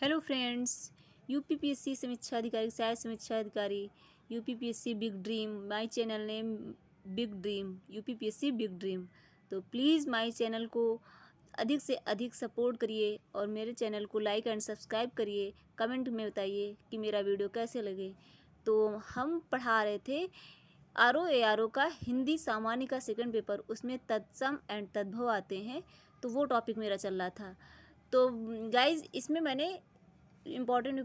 Hello friends, UPPSC समीक्षा अधिकारी, सहायक समीक्षा अधिकारी, UPPSC big dream. My channel name big dream, UPPSC big dream. तो प्लीज़ माय चैनल को अधिक से अधिक सपोर्ट करिए और मेरे चैनल को लाइक एंड सब्सक्राइब करिए। कमेंट में बताइए कि मेरा वीडियो कैसे लगे। तो हम पढ़ा रहे थे आर ओ का हिंदी सामान्य का सेकंड पेपर, उसमें तत्सम एंड तद्भव आते हैं, तो वो टॉपिक मेरा चल रहा था। तो गाइज़, इसमें मैंने इम्पॉर्टेंट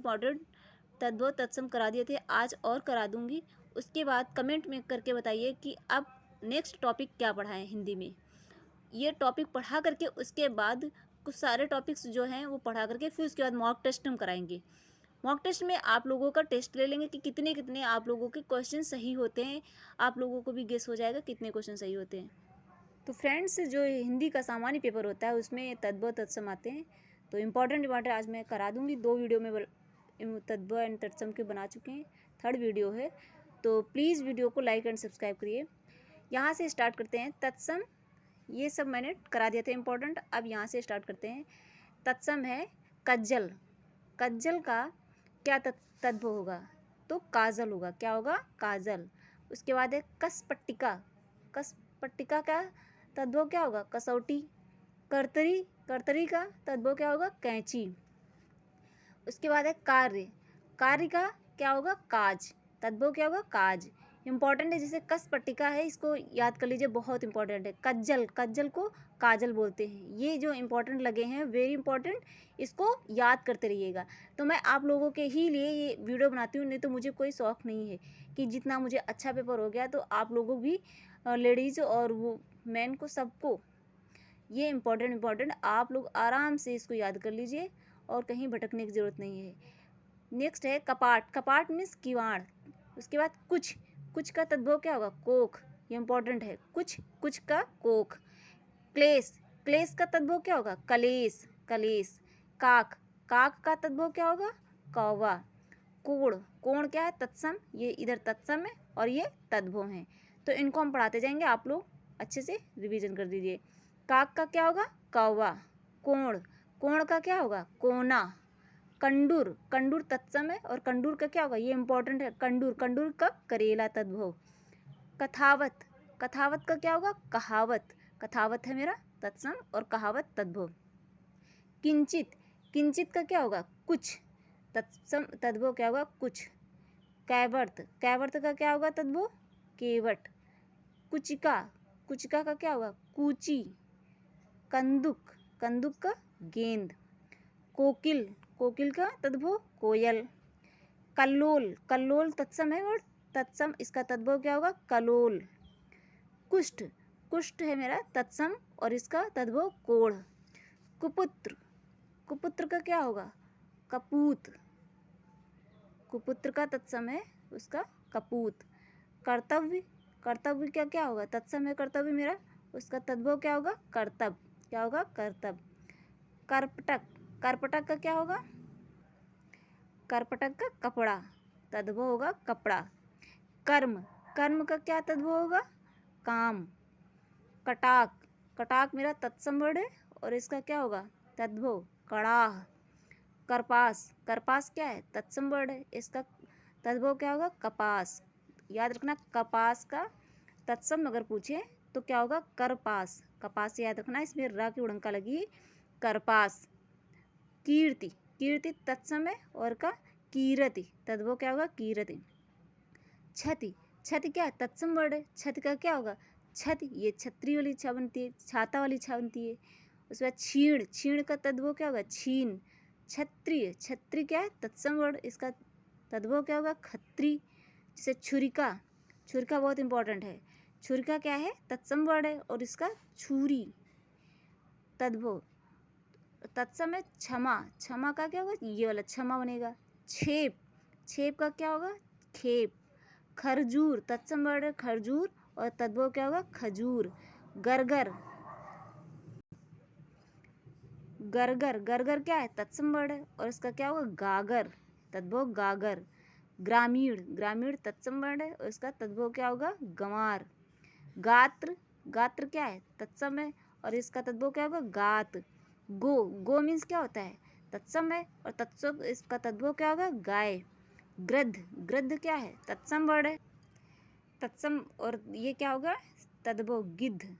तद्भव तत्सम करा दिए थे, आज और करा दूंगी। उसके बाद कमेंट में करके बताइए कि अब नेक्स्ट टॉपिक क्या पढ़ाएं हिंदी में। ये टॉपिक पढ़ा करके उसके बाद कुछ सारे टॉपिक्स जो हैं वो पढ़ा करके फिर उसके बाद मॉक टेस्ट हम कराएंगे। मॉक टेस्ट में आप लोगों का टेस्ट ले लेंगे कि कितने कितने आप लोगों के क्वेश्चन सही होते हैं। आप लोगों को भी गेस हो जाएगा कितने क्वेश्चन सही होते हैं। तो फ्रेंड्स, जो हिंदी का सामान्य पेपर होता है उसमें तद्भव तत्सम आते हैं। तो इम्पॉर्टेंट आज मैं करा दूंगी। 2 वीडियो में तद्भव एंड तत्सम के बना चुके हैं, 3rd वीडियो है। तो प्लीज़ वीडियो को लाइक एंड सब्सक्राइब करिए। यहाँ से स्टार्ट करते हैं। तत्सम ये सब मैंने करा दिया था इम्पोर्टेंट। अब यहाँ से स्टार्ट करते हैं। तत्सम है कज्जल। कज्जल का क्या तद्भव होगा? तो काजल होगा। क्या होगा? काजल। उसके बाद है कसपट्टिका। कसपट्टिका का तद्भव क्या होगा? कसौटी। कर्तरी। कर्तरी का तद्भव क्या होगा? कैंची। उसके बाद है कार्य। कार्य का क्या होगा? काज। तद्भव क्या होगा? काज। इंपॉर्टेंट है, जैसे कसपट्टिका है, इसको याद कर लीजिए, बहुत इंपॉर्टेंट है। कज्जल, कज्जल को काजल बोलते हैं। ये जो इंपॉर्टेंट लगे हैं, वेरी इंपॉर्टेंट, इसको याद करते रहिएगा। तो मैं आप लोगों के ही लिए ये वीडियो बनाती हूँ, नहीं तो मुझे कोई शौक़ नहीं है कि जितना मुझे अच्छा पेपर हो गया तो आप लोगों भी, लेडीज़ और वो मैन को, सबको ये इम्पॉर्टेंट आप लोग आराम से इसको याद कर लीजिए और कहीं भटकने की ज़रूरत नहीं है। नेक्स्ट है कपाट। कपाट मीन्स किवाड़। उसके बाद कुछ। कुछ का तद्भव क्या होगा? कोख। ये इंपॉर्टेंट है। कुछ, कुछ का कोख। क्लेश। क्लेश का तद्भव क्या होगा? कलेश। कलेश। काक। काक का तद्भव क्या होगा? कौवा। कोण। कोण क्या है? तत्सम। ये इधर तत्सम है और ये तद्भव है। तो इनको हम पढ़ाते जाएंगे, आप लोग अच्छे से रिवीजन कर दीजिए। काक का क्या होगा? कौवा। कोण। कोण का क्या होगा? कोना। कंडूर। कंडूर तत्सम है और कंडूर का क्या होगा? ये इंपॉर्टेंट है। कंडूर। कंडूर का करेला तद्भव। कथावत। कथावत का क्या होगा? कहावत। कथावत है मेरा तत्सम और कहावत तद्भव। किंचित। किंचित का क्या होगा? कुछ। तत्सम तद्भव क्या होगा? कुछ। कैवर्त। कैवर्त का क्या होगा तद्भव? केवट। कुचिका। कुचिका का क्या होगा? कूची। कंदुक। कंदुक का गेंद। कोकिल। कोकिल का तद्भव कोयल। कल्लोल। कल्लोल तत्सम है और तत्सम, इसका तद्भव क्या होगा? कलोल। कुष्ठ। कुष्ठ है मेरा तत्सम और इसका तद्भव कोढ़। कुपुत्र। कुपुत्र का क्या होगा? कपूत। कुपुत्र का तत्सम है, उसका कपूत। कर्तव्य। कर्तव्य का क्या होगा? तत्सम है कर्तव्य मेरा, उसका तद्भव क्या होगा? कर्तव्य। क्या होगा? कर्तव्य। कर्पटक। कर्पटक का क्या होगा? कर्पटक का कपड़ा। तद्भव होगा कपड़ा। कर्म। कर्म का क्या तद्भव होगा? काम। कटाक। कटाक मेरा तत्सम वर्ड है और इसका क्या होगा? तद्भव कड़ाह। करपास। करपास क्या है? तत्सम वर्ड है, इसका तद्भव क्या होगा? कपास। याद रखना, कपास का तत्सम अगर पूछे तो क्या होगा? करपास। कपास से याद रखना, इसमें रा की उड़ंका लगी, करपास। कीर्ति। कीर्ति तत्सम है और का कीरति। तद्भव क्या होगा? कीरति। छति। छति क्या है? तत्सम वर्ड है, छति का क्या होगा? छति। ये छतरी वाली छा बनती है, छाता वाली छा बनती है। उसके बाद छीण। छीण का तद्भव क्या होगा? छीन। क्षत्रिय। क्षत्रिय क्या है? तत्सम वर्ड, इसका तद्भव क्या होगा? खत्री। जैसे छुरिका। छुरिका बहुत इंपॉर्टेंट है। छुरिका क्या है? तत्सम वर्ड है और इसका छुरी। तद्भव तत्सम है क्षमा। क्षमा का क्या होगा? ये वाला क्षमा बनेगा। छेप। छेप का क्या होगा? खेप। खरजूर। तत्सम वर्ड है खरजूर और तद्भव क्या होगा? खजूर। गरगर। गरगर। गरगर क्या है? तत्सम वर्ड है और इसका क्या होगा? गागर। तद्भव गागर। ग्रामीण। ग्रामीण तत्सम वर्ड है और इसका तद्भव क्या होगा? गंवार। गात्र। गात्र क्या है? तत्सम है और इसका तद्भव क्या होगा? गात। गो। गो मीन्स क्या होता है? तत्सम है, और तत्सम इसका तद्भव क्या होगा, गाय। गृध्र, गृध्र क्या है, तत्सम वर्ड है, तत्सम, और ये क्या होगा, तद्भव गिद्ध।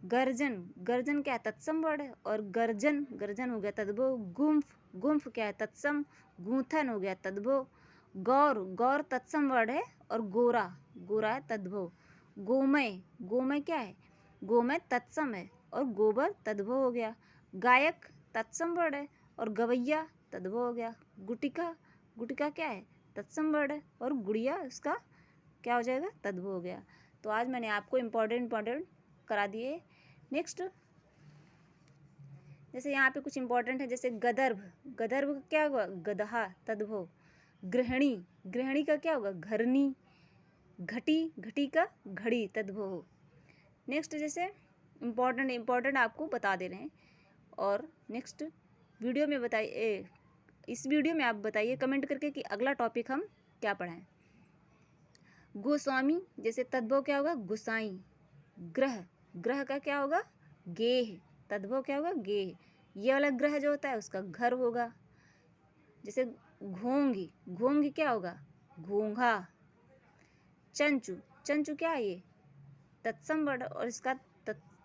गर्जन, गर्जन क्या है, तत्सम वर्ड है, और गर्जन, गर्जन हो गया तद्भव गुम्फ। गुम्फ क्या है, तत्सम। गूंथन हो गया तद्भव। गौर, गौर तत्सम वर्ड है, और गोरा, गोरा है तद्भव। गोमय, गोमय क्या है, गोमय तत्सम है, और गोबर तद्भव हो गया। गायक तत्सम वर्ड है, और गवैया तद्भव हो गया। गुटिका, गुटिका क्या है, तत्सम वर्ड है, और गुड़िया उसका क्या हो जाएगा, तद्भव हो गया। तो आज मैंने आपको इम्पोर्टेंट करा दिए। नेक्स्ट जैसे यहाँ पे कुछ इंपॉर्टेंट है, जैसे गदर्भ, गदर्भ का क्या होगा, गदहा तद्भव। गृहिणी, गृहिणी का क्या होगा, घरनी। घटी, घटी का घड़ी तद्भव। नेक्स्ट जैसे इम्पोर्टेंट आपको बता दे रहे हैं। और नेक्स्ट वीडियो में बताइए, इस वीडियो में आप बताइए कमेंट करके कि अगला टॉपिक हम क्या पढ़ाएं। गोस्वामी, जैसे तद्भव क्या होगा, गुसाई। ग्रह, ग्रह का क्या होगा, गेह, तद्भव क्या होगा, गेह। ये वाला ग्रह जो होता है उसका घर होगा। जैसे घोंगी, घोंगी क्या होगा, घोंघा। चंचू, चंचू क्या है, ये तत्सम वर्ड, और इसका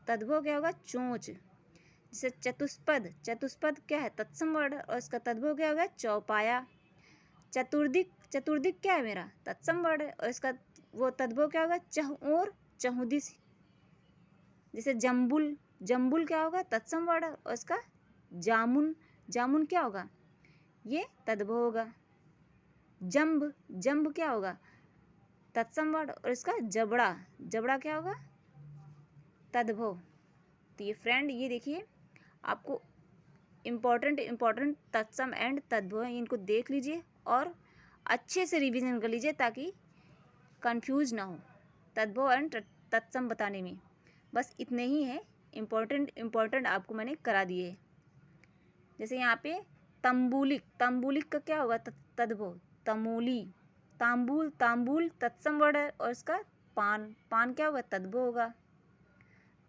तद्भव क्या होगा, चोंच। जैसे चतुष्पद, चतुष्पद क्या है, तत्सम वर्ड, और इसका तद्भव क्या होगा, चौपाया। चतुर्दिक, चतुर्दिक क्या है मेरा, तत्सम वर्ड है, और इसका वो तद्भव क्या होगा, चहुओर, चहुदिस। जैसे जम्बुल, जम्बुल क्या होगा, तत्सम वर्ड है, और इसका जामुन, जामुन क्या होगा, ये तद्भव होगा। जंब, जंब क्या होगा, तत्सम वर्ड, और इसका जबड़ा, जबड़ा क्या होगा, तद्भव। तो ये फ्रेंड, ये देखिए आपको इम्पोर्टेंट तत्सम एंड तद्भव है, इनको देख लीजिए और अच्छे से रिवीजन कर लीजिए ताकि कंफ्यूज ना हो तद्भव एंड तत्सम बताने में। बस इतने ही है, इम्पोर्टेंट आपको मैंने करा दिए। जैसे यहाँ पे तंबूलिक, तंबूलिक का क्या होगा, तद्भव तमोली। तांबूल, तांबूल तत्सम वर्ड है, और इसका पान, पान क्या होगा, तद्भव होगा।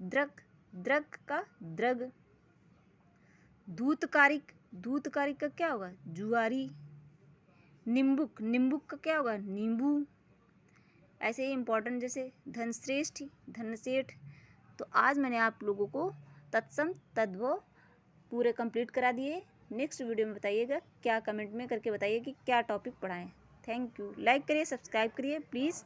द्रक, द्रक का द्रग। धूतकारिक, धूतकारिक का क्या होगा, जुआरी। निम्बुक, निम्बुक का क्या होगा, नींबू। ऐसे ही इम्पोर्टेंट जैसे धनश्रेष्ठ, धनसेठ। तो आज मैंने आप लोगों को तत्सम तद्भव पूरे कंप्लीट करा दिए। नेक्स्ट वीडियो में बताइएगा क्या, कमेंट में करके बताइए कि क्या टॉपिक पढ़ाएं। Thank you. लाइक करिए, सब्सक्राइब करिए प्लीज़।